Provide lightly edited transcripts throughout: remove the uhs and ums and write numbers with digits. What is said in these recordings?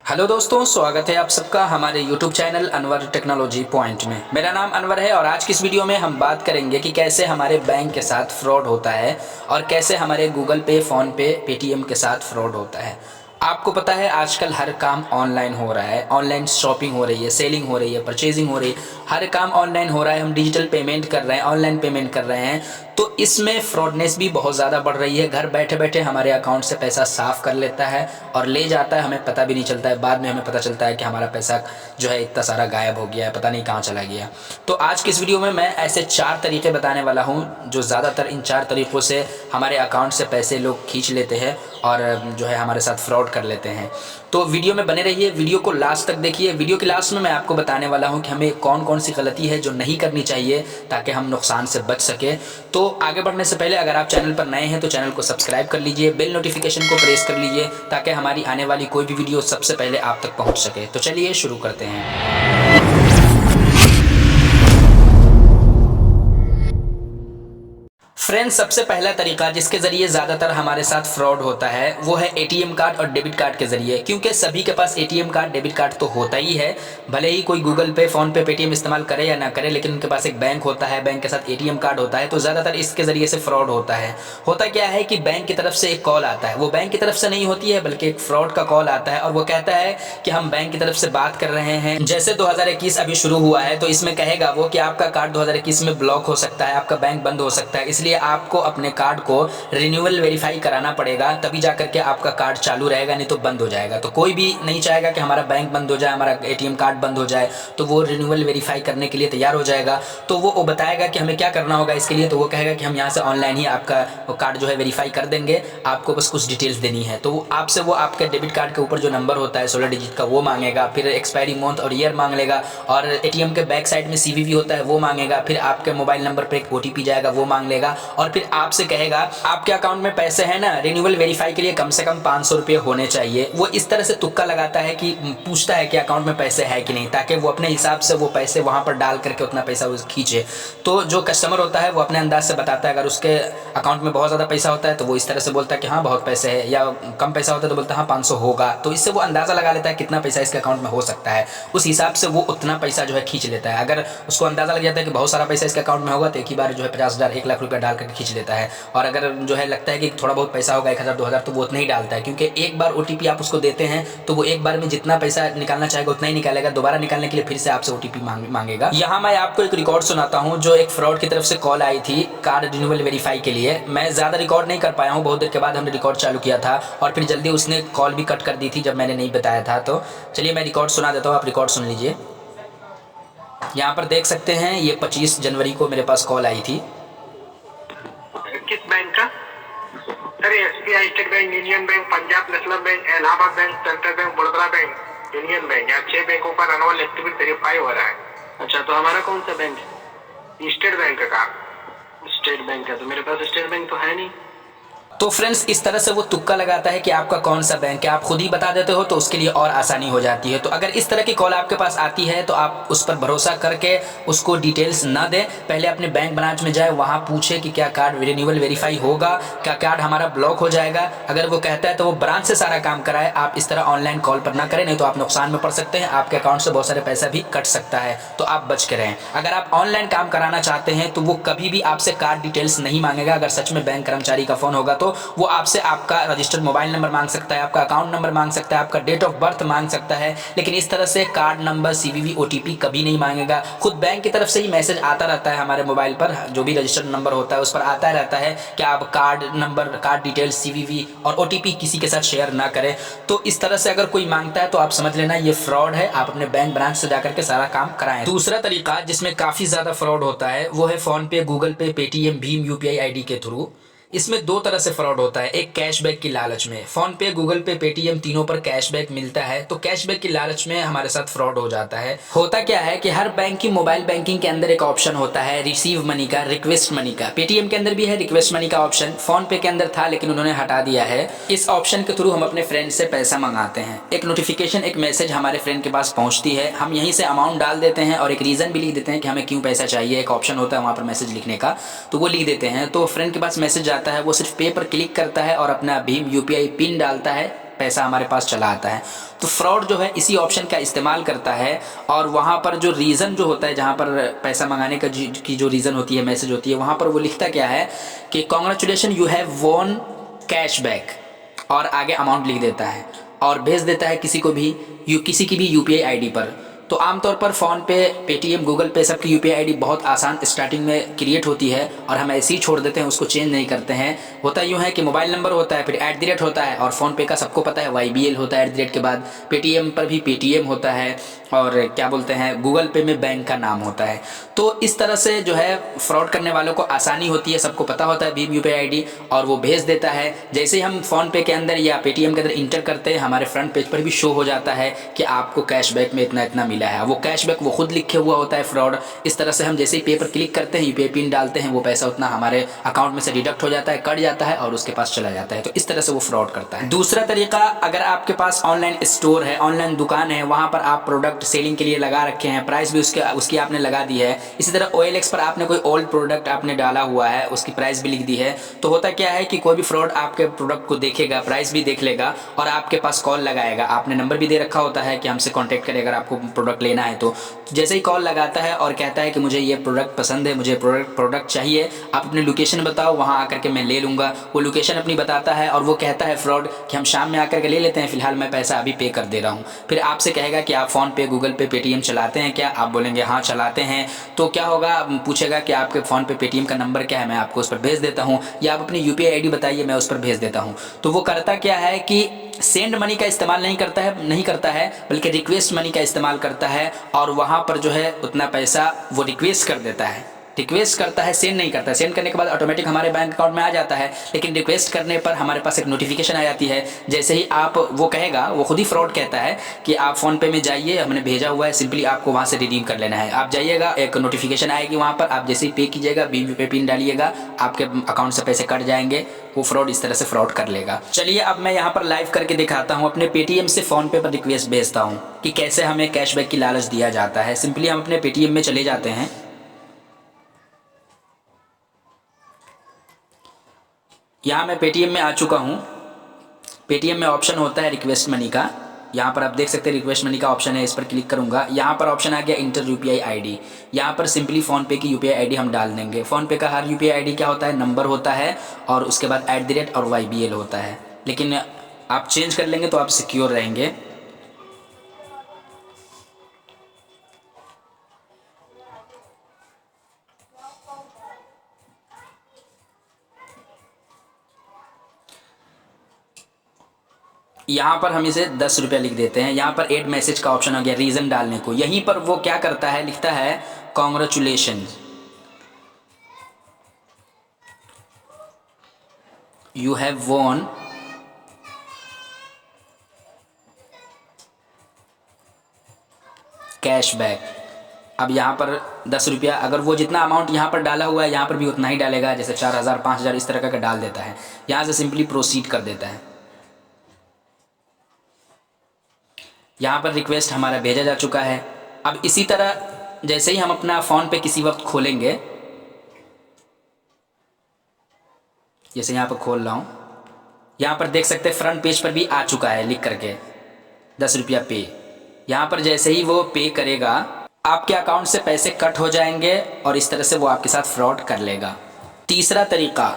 Hello दोस्तों, स्वागत है आप सबका हमारे YouTube channel Anwar technology point में। मेरा नाम अनवर है और आज की इस वीडियो में हम बात करेंगे कि कैसे हमारे बैंक के साथ फ्रॉड होता है और कैसे हमारे गूगल पे, फ़ोन पे, पेटीएम के साथ फ्रॉड होता है। आपको पता है आजकल हर काम ऑनलाइन हो रहा है, ऑनलाइन शॉपिंग हो रही है, सेलिंग हो रही है, परचेजिंग हो रही है, हर काम ऑनलाइन हो रहा है। हम डिजिटल पेमेंट कर रहे हैं, ऑनलाइन पेमेंट कर रहे हैं, तो इसमें फ्रॉडनेस भी बहुत ज़्यादा बढ़ रही है। घर बैठे बैठे हमारे अकाउंट से पैसा साफ़ कर लेता है और ले जाता है, हमें पता भी नहीं चलता है। बाद में हमें पता चलता है कि हमारा पैसा जो है इतना सारा गायब हो गया है, पता नहीं कहाँ चला गया। तो आज की इस वीडियो में मैं ऐसे 4 तरीके बताने वाला हूँ जो ज़्यादातर इन 4 तरीक़ों से हमारे अकाउंट से पैसे लोग खींच लेते हैं और जो है हमारे साथ फ्रॉड कर लेते हैं। तो वीडियो में बने रहिए, वीडियो को लास्ट तक देखिए। वीडियो के लास्ट में मैं आपको बताने वाला हूं कि हमें कौन कौन सी गलती है जो नहीं करनी चाहिए ताकि हम नुकसान से बच सके। तो आगे बढ़ने से पहले अगर आप चैनल पर नए हैं तो चैनल को सब्सक्राइब कर लीजिए, बेल नोटिफिकेशन को प्रेस कर लीजिए ताकि हमारी आने वाली कोई भी वीडियो सबसे पहले आप तक पहुँच सके। तो चलिए शुरू करते हैं। फ्रेंड्स, सबसे पहला तरीका जिसके ज़रिए ज़्यादातर हमारे साथ फ्रॉड होता है वो है एटीएम कार्ड और डेबिट कार्ड के ज़रिए। क्योंकि सभी के पास एटीएम कार्ड, डेबिट कार्ड तो होता ही है, भले ही कोई गूगल पे, फ़ोन पे, पेटीएम इस्तेमाल करे या ना करे, लेकिन उनके पास एक बैंक होता है, बैंक के साथ एटीएम कार्ड होता है। तो ज़्यादातर इसके ज़रिए से फ्रॉड होता है। होता क्या है कि बैंक की तरफ से एक कॉल आता है, वो बैंक की तरफ से नहीं होती है बल्कि एक फ्रॉड का कॉल आता है और वो कहता है कि हम बैंक की तरफ से बात कर रहे हैं। जैसे 2021 अभी शुरू हुआ है तो इसमें कहेगा वो कि आपका कार्ड 2021 में ब्लॉक हो सकता है, आपका बैंक बंद हो सकता है, इसलिए आपको अपने कार्ड को रिन्यूअल वेरीफाई कराना पड़ेगा, तभी जाकर के आपका कार्ड चालू रहेगा, नहीं तो बंद हो जाएगा। तो कोई भी नहीं चाहेगा कि हमारा बैंक बंद हो जाए, हमारा एटीएम कार्ड बंद हो जाए, तो वो रिन्यूअल वेरीफाई करने के लिए तैयार हो जाएगा। तो वो बताएगा कि हमें क्या करना होगा इसके लिए। तो वो कहेगा कि हम यहाँ से ऑनलाइन ही आपका कार्ड जो है वेरीफाई कर देंगे, आपको बस कुछ डिटेल्स देनी है। तो आपसे वो आपके डेबिट कार्ड के ऊपर जो नंबर होता है 16 डिजिट का वो मांगेगा, फिर एक्सपायरी मंथ और ईयर मांग लेगा, और एटीएम के बैक साइड में सीवीवी होता है वो मांगेगा, फिर आपके मोबाइल नंबर पर एक ओटीपी जाएगा वो मांग लेगा, और फिर आपसे कहेगा आपके अकाउंट में पैसे हैं ना, रिन्यूअल वेरीफाई के लिए कम से कम 500 रुपये होने चाहिए। वो इस तरह से तुक्का लगाता है कि पूछता है कि अकाउंट में पैसे है कि नहीं, ताकि वो अपने हिसाब से वो पैसे वहां पर डाल करके उतना पैसा वो खींचे। तो जो कस्टमर होता है वो अपने अंदाज से बताता है। अगर उसके अकाउंट में बहुत ज़्यादा पैसा होता है तो वो इस तरह से बोलता है कि हाँ बहुत पैसे है, या कम पैसा होता है तो बोलता है हाँ 500 होगा। तो इससे वो अंदाज़ा लगा लेता है कितना पैसा इसके अकाउंट में हो सकता है, उस हिसाब से वो उतना पैसा जो है खींच लेता है। अगर उसको अंदाज़ा लग जाता है कि बहुत सारा पैसा इसके अकाउंट में होगा तो एक ही बार जो है 50,000, 1 लाख रुपया डाल करके खींच लेता है। और अगर जो है लगता है कि थोड़ा बहुत पैसा होगा 1000, 2000, तो वो उतना ही डालता है, क्योंकि एक बार ओटीपी आप उसको देते हैं तो वो एक बार में जितना पैसा निकालना चाहेगा उतना ही निकालेगा। दोबारा निकालने के लिए फिर से आपसे ओटीपी मांगेगा। यहाँ मैं आपको एक रिकॉर्ड सुनाता हूँ जो एक फ्रॉड की तरफ से कॉल आई थी कार्ड रिन्यूअल वेरीफाई के लिए। मैं ज़्यादा रिकॉर्ड नहीं कर पाया हूँ, बहुत देर के बाद हमने रिकॉर्ड चालू किया था और फिर जल्दी उसने कॉल भी कट कर दी थी जब मैंने नहीं बताया था। तो चलिए मैं रिकॉर्ड सुना देता हूँ, आप रिकॉर्ड सुन लीजिए। यहाँ पर देख सकते हैं ये 25 जनवरी को मेरे पास कॉल आई थी। किस बैंक का? अरे SBI, state bank, union bank, Punjab national bank, Allahabad bank, central bank, Baroda bank, union bank, यहाँ 6 बैंकों पर एनुअल एक्टिविटी वेरीफाई हो रहा है। अच्छा, तो हमारा कौन सा बैंक है? स्टेट बैंक का। स्टेट बैंक का? तो मेरे पास स्टेट बैंक तो है नहीं। तो फ्रेंड्स, इस तरह से वो तुक्का लगाता है कि आपका कौन सा बैंक है, आप खुद ही बता देते हो तो उसके लिए और आसानी हो जाती है। तो अगर इस तरह की कॉल आपके पास आती है तो आप उस पर भरोसा करके उसको डिटेल्स ना दें, पहले अपने बैंक ब्रांच में जाए, वहाँ पूछे कि क्या कार्ड रिन्यूअल वेरीफाई होगा, क्या कार्ड हमारा ब्लॉक हो जाएगा। अगर वो कहता है तो वो ब्रांच से सारा काम कराए, आप इस तरह ऑनलाइन कॉल पर ना करें, नहीं तो आप नुकसान में पड़ सकते हैं, आपके अकाउंट से बहुत सारे पैसा भी कट सकता है। तो आप बच के रहें। अगर आप ऑनलाइन काम कराना चाहते हैं तो वो कभी भी आपसे कार्ड डिटेल्स नहीं मांगेगा। अगर सच में बैंक कर्मचारी का फ़ोन होगा तो वो आपसे आपका रजिस्टर्ड मोबाइल नंबर मांग सकता है, आपका अकाउंट नंबर मांग सकता है, आपका डेट ऑफ बर्थ मांग सकता है, लेकिन इस तरह से कार्ड नंबर, सीवीवी, ओटीपी कभी नहीं मांगेगा। खुद बैंक की तरफ से ही मैसेज आता रहता है हमारे मोबाइल पर, जो भी रजिस्टर्ड नंबर होता है उस पर आता रहता है कि आप card number, card details, CVV और ओटीपी किसी के साथ शेयर ना करें। तो इस तरह से अगर कोई मांगता है तो आप समझ लेना ये फ्रॉड है, आप अपने बैंक ब्रांच से जाकर के सारा काम कराएं। दूसरा तरीका जिसमें काफ़ी ज़्यादा फ्रॉड होता है वो है फ़ोन पे, गूगल पे, पेटीएम, भीम यूपीआई आईडी के थ्रू। इसमें 2 तरह से फ्रॉड होता है। एक कैशबैक की लालच में, फोन पे, गूगल पे, पेटीएम तीनों पर कैशबैक मिलता है, तो कैशबैक की लालच में हमारे साथ फ्रॉड हो जाता है। होता क्या है कि हर बैंक की मोबाइल बैंकिंग के अंदर एक ऑप्शन होता है रिसीव मनी का, रिक्वेस्ट मनी का। पेटीएम के अंदर भी है रिक्वेस्ट मनी का ऑप्शन, फोन पे के अंदर था लेकिन उन्होंने हटा दिया है। इस ऑप्शन के थ्रू हम अपने फ्रेंड से पैसा मंगाते हैं, एक नोटिफिकेशन, एक मैसेज हमारे फ्रेंड के पास पहुंचती है, हम यहीं से अमाउंट डाल देते हैं और एक रीज़न भी लिख देते हैं कि हमें क्यों पैसा चाहिए। एक ऑप्शन होता है वहाँ पर मैसेज लिखने का, तो वो लिख देते हैं। तो फ्रेंड के पास मैसेज आता है, वो सिर्फ पे पर क्लिक करता है और अपना भीम यूपीआई पिन डालता है, पैसा हमारे पास चला आता है। तो फ्रॉड जो है इसी ऑप्शन का इस्तेमाल करता है और वहाँ पर जो रीज़न जो होता है, जहाँ पर पैसा मंगाने का की जो रीज़न होती है, मैसेज होती है, वहाँ पर वो लिखता क्या है कि congratulation you have von cashback, और आगे अमाउंट लिख देता है और भेज देता है किसी की भी यूपीआई आईडी पर। तो आमतौर पर फ़ोनपे, पेटीएम, गूगल पे सबकी यूपीआई आईडी बहुत आसान स्टार्टिंग में क्रिएट होती है और हम ऐसे ही छोड़ देते हैं, उसको चेंज नहीं करते हैं। होता यूँ है कि मोबाइल नंबर होता है, फिर @ होता है, और फ़ोनपे का सबको पता है YBL होता है @ के बाद। पेटीएम पर भी पेटीएम होता है, और क्या बोलते हैं, गूगल पे में बैंक का नाम होता है। तो इस तरह से जो है फ्रॉड करने वालों को आसानी होती है, सबको पता होता है भीम यूपीआई आईडी, और वो भेज देता है। जैसे ही हम फ़ोनपे के अंदर या पेटीएम के अंदर इंटर करते हैं, हमारे फ्रंट पेज पर भी शो हो जाता है कि आपको कैशबैक में इतना इतना मिला है। वो कैशबैक वो खुद लिखे हुआ होता है फ्रॉड। इस तरह से हम जैसे ही पे पर क्लिक करते हैं, यूपीआई पिन डालते हैं, वो पैसा उतना हमारे अकाउंट में से डिडक्ट हो जाता है, कट जाता है और उसके पास चला जाता है। तो इस तरह से वो फ्रॉड करता है। दूसरा तरीका, अगर आपके पास ऑनलाइन स्टोर है, ऑनलाइन दुकान है, वहाँ पर आप प्रोडक्ट सेलिंग के लिए लगा रखे हैं, प्राइस भी उसकी आपने लगा दी है। इसी तरह OLX पर आपने कोई ओल्ड प्रोडक्ट आपने डाला हुआ है, उसकी प्राइस भी लिख दी है। तो होता क्या है कि कोई भी फ्रॉड आपके प्रोडक्ट को देखेगा, प्राइस भी देख लेगा और आपके पास कॉल लगाएगा। आपने नंबर भी दे रखा होता है कि हमसे कॉन्टैक्ट करें अगर आपको प्रोडक्ट लेना है। तो जैसे ही कॉल लगाता है और कहता है कि मुझे ये प्रोडक्ट पसंद है, मुझे प्रोडक्ट चाहिए, आप अपनी लोकेशन बताओ, वहाँ आकर के मैं ले लूँगा। वो लोकेशन अपनी बताता है और वो कहता है फ्रॉड कि हम शाम में आकर के ले लेते हैं, फिलहाल मैं पैसा अभी पे कर दे रहा हूँ। फिर आपसे कहेगा कि आप फ़ोनपे, गूगल पे, पेटीएम चलाते हैं क्या? आप बोलेंगे हाँ चलाते हैं। तो क्या होगा, पूछेगा कि आपके फ़ोन पे पेटीएम का नंबर क्या है, मैं आपको उस पर भेज देता हूँ, या आप अपनी यूपीआई आईडी बताइए, मैं उस पर भेज देता हूँ। तो वो करता क्या है कि सेंड मनी का इस्तेमाल नहीं करता है, बल्कि रिक्वेस्ट मनी का इस्तेमाल करता है, और वहाँ पर जो है उतना पैसा वो रिक्वेस्ट कर देता है। रिक्वेस्ट करता है, सेंड नहीं करता है। सेंड करने के बाद ऑटोमेटिक हमारे बैंक अकाउंट में आ जाता है, लेकिन रिक्वेस्ट करने पर हमारे पास एक नोटिफिकेशन आ जाती है। जैसे ही आप, वो कहेगा, वो खुद ही फ्रॉड कहता है कि आप फ़ोनपे में जाइए, हमने भेजा हुआ है, सिंपली आपको वहाँ से रिडीम कर लेना है। आप जाइएगा, एक नोटिफिकेशन आएगी वहाँ पर, आप जैसे ही पे कीजिएगा, भीम यूपीआई पिन डालिएगा, आपके अकाउंट से पैसे कट जाएंगे। वो फ्रॉड इस तरह से फ्रॉड कर लेगा। चलिए अब मैं यहाँ पर लाइव करके दिखाता हूँ, अपने पेटीएम से फ़ोनपे पर रिक्वेस्ट भेजता हूँ कि कैसे हमें कैशबैक की लालच दिया जाता है। सिंपली हम अपने पेटीएम में चले जाते हैं। यहाँ मैं पेटीएम में आ चुका हूँ। पेटीएम में ऑप्शन होता है रिक्वेस्ट मनी का, यहाँ पर आप देख सकते हैं रिक्वेस्ट मनी का ऑप्शन है, इस पर क्लिक करूँगा। यहाँ पर ऑप्शन आ गया इंटर यूपीआई आईडी। यहाँ पर सिंपली फ़ोनपे की यूपीआई आईडी हम डाल देंगे। फ़ोनपे का हर यूपीआई आईडी क्या होता है, नंबर होता है, और उसके बाद @ और YBL होता है। लेकिन आप चेंज कर लेंगे तो आप सिक्योर रहेंगे। यहाँ पर हम इसे 10 रुपया लिख देते हैं। यहाँ पर ऐड मैसेज का ऑप्शन आ गया रीज़न डालने को। यहीं पर वो क्या करता है, लिखता है congratulation you have von cashback. अब यहाँ पर 10 रुपया, अगर वो जितना अमाउंट यहाँ पर डाला हुआ है यहाँ पर भी उतना ही डालेगा, जैसे 4000, 5000 इस तरह का डाल देता है। यहाँ से सिंपली प्रोसीड कर देता है। यहाँ पर रिक्वेस्ट हमारा भेजा जा चुका है। अब इसी तरह जैसे ही हम अपना फ़ोन पे किसी वक्त खोलेंगे, जैसे यहाँ पर खोल रहा हूँ, यहाँ पर देख सकते हैं फ्रंट पेज पर भी आ चुका है लिख करके 10 रुपया पे। यहाँ पर जैसे ही वो पे करेगा, आपके अकाउंट से पैसे कट हो जाएंगे और इस तरह से वो आपके साथ फ्रॉड कर लेगा। तीसरा तरीका,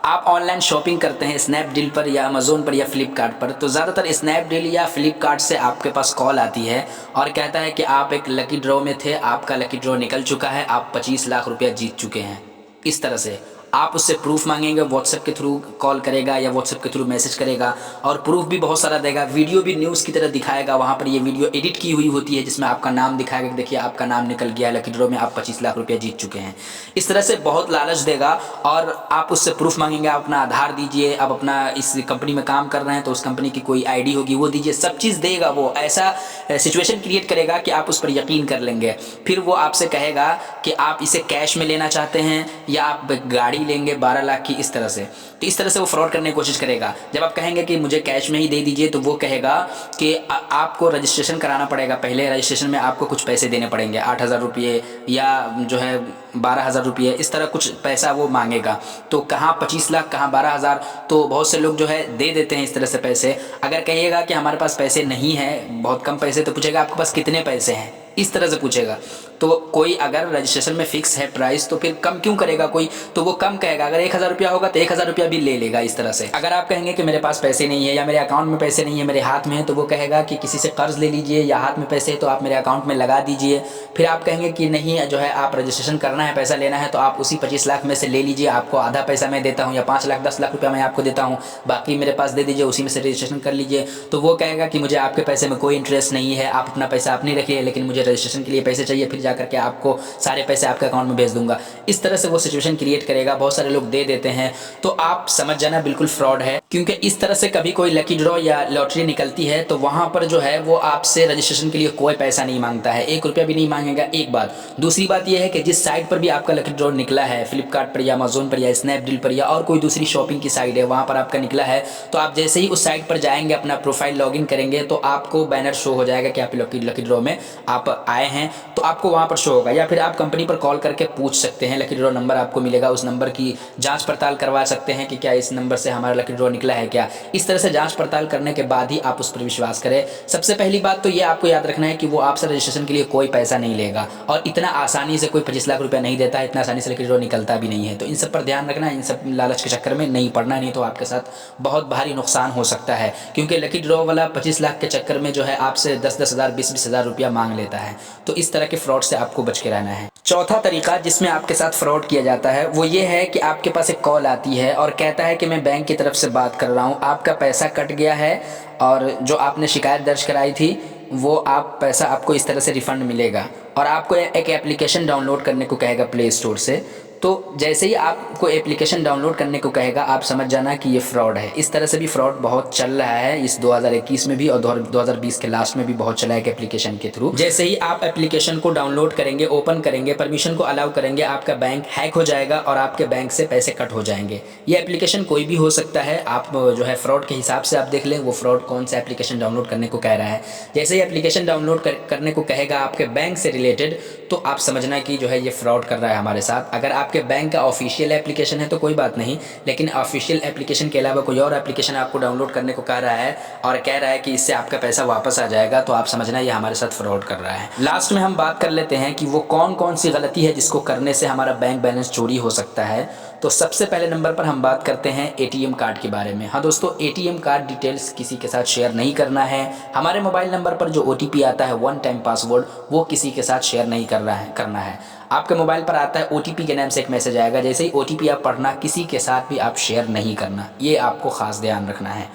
आप ऑनलाइन शॉपिंग करते हैं स्नैपडील पर या अमेज़ोन पर या फ्लिपकार्ट पर, तो ज़्यादातर स्नैपडील या फ्लिपकार्ट से आपके पास कॉल आती है और कहता है कि आप एक लकी ड्रॉ में थे, आपका लकी ड्रॉ निकल चुका है, आप 25 लाख रुपया जीत चुके हैं। इस तरह से आप उससे प्रूफ मांगेंगे, व्हाट्सएप के थ्रू कॉल करेगा या व्हाट्सएप के थ्रू मैसेज करेगा, और प्रूफ भी बहुत सारा देगा। वीडियो भी न्यूज़ की तरह दिखाएगा, वहाँ पर ये वीडियो एडिट की हुई होती है जिसमें आपका नाम दिखाएगा कि देखिए आपका नाम निकल गया लकी ड्रॉ में, आप 25 लाख रुपया जीत चुके हैं। इस तरह से बहुत लालच देगा और आप उससे प्रूफ मांगेंगे, आप अपना आधार दीजिए, आप अपना इस कंपनी में काम कर रहे हैं तो उस कंपनी की कोई ID होगी वो दीजिए, सब चीज़ देगा। वो ऐसा सिचुएशन क्रिएट करेगा कि आप उस पर यकीन कर लेंगे। फिर वो आपसे कहेगा कि आप इसे कैश में लेना चाहते हैं या आप गाड़ी लेंगे 12 लाख की, इस तरह से। तो इस तरह से वो फ्रॉड करने की कोशिश करेगा। जब आप कहेंगे कि मुझे कैश में ही दे दीजिए तो वो कहेगा कि आपको रजिस्ट्रेशन कराना पड़ेगा, पहले रजिस्ट्रेशन में आपको कुछ पैसे देने पड़ेंगे, 8,000 रुपये या जो है 12,000 रुपये, इस तरह कुछ पैसा वो मांगेगा। तो कहाँ 25 लाख, कहाँ 12,000, तो बहुत से लोग जो है दे देते हैं इस तरह से पैसे। अगर कहिएगा कि हमारे पास पैसे नहीं हैं, बहुत कम पैसे, तो पूछेगा आपके पास कितने पैसे हैं, इस तरह से पूछेगा। तो कोई अगर रजिस्ट्रेशन में फिक्स है प्राइस तो फिर कम क्यों करेगा कोई, तो वो कम कहेगा। अगर 1,000 रुपया होगा तो 1,000 रुपया भी ले लेगा, इस तरह से। अगर आप कहेंगे कि मेरे पास पैसे नहीं है या मेरे अकाउंट में पैसे नहीं है, मेरे हाथ में है, तो वो कहेगा कि किसी से कर्ज ले लीजिए या हाथ में पैसे है तो आप मेरे अकाउंट में लगा दीजिए। फिर आप कहेंगे कि नहीं जो है आप रजिस्ट्रेशन करना है, पैसा लेना है, तो आप उसी 25 लाख में से ले लीजिए, आपको आधा पैसा मैं देता हूँ या 5 लाख 10 लाख रुपया मैं आपको देता हूँ, बाकी मेरे पास दे दीजिए, उसी में से रजिस्ट्रेशन कर लीजिए। तो वो कहेगा कि मुझे आपके पैसे में कोई इंटरेस्ट नहीं है, आप अपना पैसा अपनी रखिए, लेकिन मुझे रजिस्ट्रेशन के लिए पैसे चाहिए, फिर जाकर के आपको सारे पैसे आपके अकाउंट में भेज दूंगा। इस तरह से वो सिचुएशन क्रिएट करेगा। बहुत सारे लोग दे देते हैं, तो आप समझ जाना बिल्कुल फ्रॉड है। क्योंकि इस तरह से कभी कोई लकी ड्रॉ या लॉटरी निकलती है तो वहाँ पर जो है वो आपसे रजिस्ट्रेशन के लिए कोई पैसा नहीं मांगता है, 1 रुपया भी नहीं मांगेगा, एक बात। दूसरी बात यह है कि जिस साइट पर भी आपका लकी ड्रॉ निकला है, फ्लिपकार्ट पर या अमेजोन पर या स्नैपडील पर या और कोई दूसरी शॉपिंग की साइट है, वहाँ पर आपका निकला है, तो आप जैसे ही उस साइट पर जाएंगे, अपना प्रोफाइल लॉगिन करेंगे, तो आपको बैनर शो हो जाएगा कि आप लकी ड्रॉ में आप आए हैं, तो आपको वहाँ पर शो होगा। या फिर आप कंपनी पर कॉल करके पूछ सकते हैं, लकी ड्रॉ नंबर आपको मिलेगा, उस नंबर की जांच पड़ताल करवा सकते हैं कि क्या इस नंबर से हमारा लकी ड्रॉ निकला है क्या। इस तरह से जांच पड़ताल करने के बाद ही आप उस पर विश्वास करें। सबसे पहली बात तो ये आपको याद रखना है कि वो आपसे रजिस्ट्रेशन के लिए कोई पैसा नहीं लेगा, और इतना आसानी से कोई 25 लाख रुपया नहीं देता है, इतना आसानी से लकी ड्रॉ निकलता भी नहीं है। तो इन सब पर ध्यान रखना, इन सब लालच के चक्कर में नहीं पड़ना, नहीं तो आपके साथ बहुत भारी नुकसान हो सकता है। क्योंकि लकी ड्रॉ वाला 25 लाख के चक्कर में जो है आपसे 10-10 हज़ार 20-20 हज़ार रुपया मांग लेता है। तो इस तरह के फ्रॉड से आपको बच के रहना है। चौथा तरीका जिसमें आपके साथ फ्रॉड किया जाता है वो ये है कि आपके पास एक कॉल आती है और कहता है कि मैं बैंक की तरफ से बात कर रहा हूँ, आपका पैसा कट गया है और जो आपने शिकायत दर्ज कराई थी वो आप पैसा आपको इस तरह से रिफ़ंड मिलेगा। और आपको एक एप्लीकेशन डाउनलोड करने को कहेगा प्ले स्टोर से। तो जैसे ही आपको एप्लीकेशन डाउनलोड करने को कहेगा आप समझ जाना कि ये फ्रॉड है। इस तरह से भी फ्रॉड बहुत चल रहा है इस 2021 में भी, और 2020 के लास्ट में भी बहुत चला है कि एप्लीकेशन के थ्रू जैसे ही आप एप्लीकेशन को डाउनलोड करेंगे, ओपन करेंगे, परमिशन को अलाउ करेंगे, आपका बैंक हैक हो जाएगा और आपके बैंक से पैसे कट हो जाएंगे। ये एप्लीकेशन कोई भी हो सकता है, आप जो है फ्रॉड के हिसाब से आप देख लें वो फ्रॉड कौन सा एप्लीकेशन डाउनलोड करने को कह रहा है। जैसे ही एप्लीकेशन डाउनलोड करने को कहेगा आपके बैंक से रिलेटेड, तो आप समझना कि जो है ये फ्रॉड कर रहा है हमारे साथ। अगर आपके बैंक का ऑफिशियल एप्लीकेशन है तो कोई बात नहीं, लेकिन ऑफिशियल एप्लीकेशन के अलावा कोई और एप्लीकेशन आपको डाउनलोड करने को कह रहा है और कह रहा है कि इससे आपका पैसा वापस आ जाएगा, तो आप समझना ये हमारे साथ फ्रॉड कर रहा है। लास्ट में हम बात कर लेते हैं कि वो कौन कौन सी गलती है जिसको करने से हमारा बैंक बैलेंस चोरी हो सकता है। तो सबसे पहले नंबर पर हम बात करते हैं एटीएम कार्ड के बारे में। हाँ दोस्तों, एटीएम कार्ड डिटेल्स किसी के साथ शेयर नहीं करना है। हमारे मोबाइल नंबर पर जो ओटीपी आता है 1 टाइम पासवर्ड, वो किसी के साथ शेयर नहीं करना है। आपके मोबाइल पर आता है ओटीपी के नाम से एक मैसेज आएगा, जैसे ही ओटीपी आप पढ़ना, किसी के साथ भी आप शेयर नहीं करना, ये आपको खास ध्यान रखना है।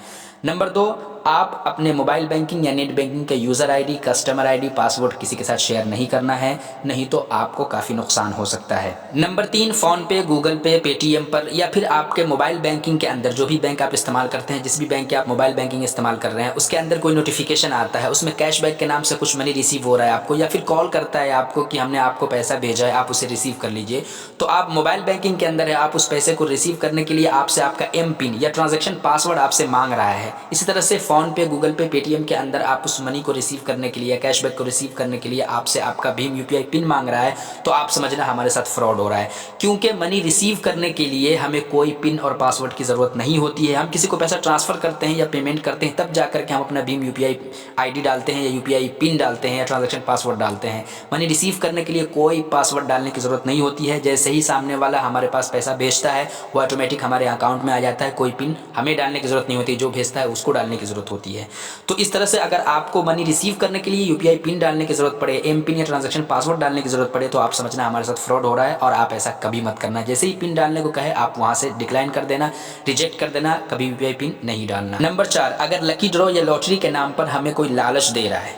नंबर 2, आप अपने मोबाइल बैंकिंग या नेट बैंकिंग के user ID, customer ID, password किसी के साथ शेयर नहीं करना है, नहीं तो आपको काफ़ी नुकसान हो सकता है। नंबर 3, फ़ोन पे, गूगल पे, पेटीएम पर या फिर आपके मोबाइल बैंकिंग के अंदर जो भी बैंक आप इस्तेमाल करते हैं, जिस भी बैंक के आप मोबाइल बैंकिंग इस्तेमाल कर रहे हैं, उसके अंदर कोई नोटिफिकेशन आता है, उसमें कैशबैक के नाम से कुछ मनी रिसीव हो रहा है आपको, या फिर कॉल करता है आपको कि हमने आपको पैसा भेजा है, आप उसे रिसीव कर लीजिए। तो आप मोबाइल बैंकिंग के अंदर है, आप उस पैसे को रिसीव करने के लिए आपसे आपका एम पिन या ट्रांजेक्शन पासवर्ड आपसे मांग रहा है। इसी तरह से फ़ोन पे, गूगल पे, पेटीएम के अंदर आप उस मनी को रिसीव करने के लिए, कैशबैक को रिसीव करने के लिए आपसे आपका भीम यूपीआई पिन मांग रहा है, तो आप समझना हमारे साथ फ्रॉड हो रहा है। क्योंकि मनी रिसीव करने के लिए हमें कोई पिन और पासवर्ड की ज़रूरत नहीं होती है। हम किसी को पैसा ट्रांसफ़र करते हैं या पेमेंट करते हैं तब जाकर के हम अपना भीम यूपीआई आईडी डालते हैं या यूपीआई पिन डालते हैं या ट्रांजेक्शन पासवर्ड डालते हैं। मनी रिसीव करने के लिए कोई पासवर्ड डालने की ज़रूरत नहीं होती है। जैसे ही सामने वाला हमारे पास पैसा भेजता है वो ऑटोमेटिक हमारे अकाउंट में आ जाता है, कोई पिन हमें डालने की ज़रूरत नहीं होती, जो भेजता है उसको डालने की ज़रूरत होती है। तो इस तरह से अगर आपको मनी रिसीव करने के लिए यूपीआई पिन डालने की ज़रूरत पड़े, एम पिन या ट्रांजैक्शन पासवर्ड डालने की ज़रूरत पड़े, तो आप समझना हमारे साथ फ्रॉड हो रहा है और आप ऐसा कभी मत करना। जैसे ही पिन डालने को कहे आप वहाँ से डिक्लाइन कर देना, रिजेक्ट कर देना, कभी यूपीआई पिन नहीं डालना। नंबर 4, अगर लकी ड्रॉ या लॉटरी के नाम पर हमें कोई लालच दे रहा है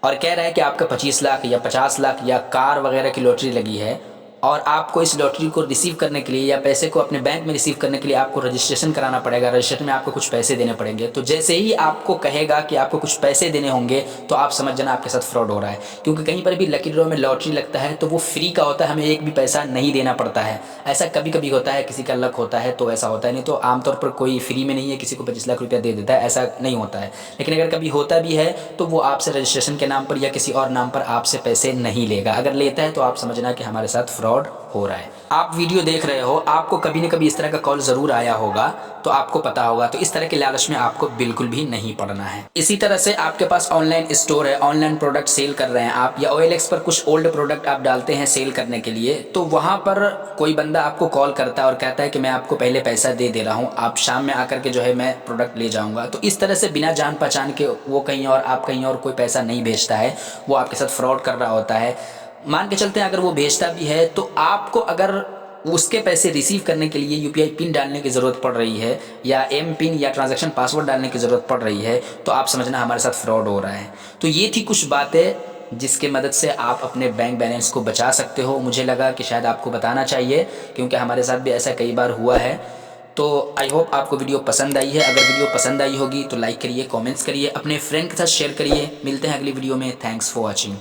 और कह रहा है कि आपका 25 लाख या 50 लाख या कार वगैरह की लॉटरी लगी है, और आपको इस लॉटरी को रिसीव करने के लिए या पैसे को अपने बैंक में रिसीव करने के लिए आपको रजिस्ट्रेशन कराना पड़ेगा। रजिस्ट्रेशन में आपको कुछ पैसे देने पड़ेंगे। तो जैसे ही आपको कहेगा कि आपको कुछ पैसे देने होंगे तो आप समझ जाना आपके साथ फ्रॉड हो रहा है। क्योंकि कहीं पर भी लकी ड्रॉ में लॉटरी लगता है तो वो फ्री का होता है, हमें एक भी पैसा नहीं देना पड़ता है। ऐसा कभी कभी होता है, किसी का लक होता है तो ऐसा होता है, नहीं तो आमतौर पर कोई फ्री में नहीं है किसी को 25 लाख रुपया दे देता है, ऐसा नहीं होता है। लेकिन अगर कभी होता भी है तो वो आपसे रजिस्ट्रेशन के नाम पर या किसी और नाम पर आपसे पैसे नहीं लेगा। अगर लेता है तो आप समझना कि हमारे साथ फ्रॉड हो रहा है। आप वीडियो देख रहे हो, आपको कभी न कभी इस तरह का कॉल ज़रूर आया होगा तो आपको पता होगा। तो इस तरह के लालच में आपको बिल्कुल भी नहीं पड़ना है। इसी तरह से आपके पास ऑनलाइन स्टोर है, ऑनलाइन प्रोडक्ट सेल कर रहे हैं आप, या OLX पर कुछ ओल्ड प्रोडक्ट आप डालते हैं सेल करने के लिए, तो वहाँ पर कोई बंदा आपको कॉल करता है और कहता है कि मैं आपको पहले पैसा दे दे रहा हूँ, आप शाम में आकर के जो है मैं प्रोडक्ट ले जाऊँगा। तो इस तरह से बिना जान पहचान के वो कहीं और आप कहीं और कोई पैसा नहीं भेजता है, वो आपके साथ फ्रॉड कर रहा होता है। मान के चलते हैं अगर वो भेजता भी है तो आपको अगर उसके पैसे रिसीव करने के लिए UPI पिन डालने की ज़रूरत पड़ रही है या M पिन या ट्रांजैक्शन पासवर्ड डालने की ज़रूरत पड़ रही है तो आप समझना हमारे साथ फ्रॉड हो रहा है। तो ये थी कुछ बातें जिसके मदद से आप अपने बैंक बैलेंस को बचा सकते हो। मुझे लगा कि शायद आपको बताना चाहिए क्योंकि हमारे साथ भी ऐसा कई बार हुआ है। तो आई होप आपको वीडियो पसंद आई है। अगर वीडियो पसंद आई होगी तो लाइक करिए, कमेंट्स करिए, अपने फ्रेंड के साथ शेयर करिए। मिलते हैं अगली वीडियो में। Thanks for watching.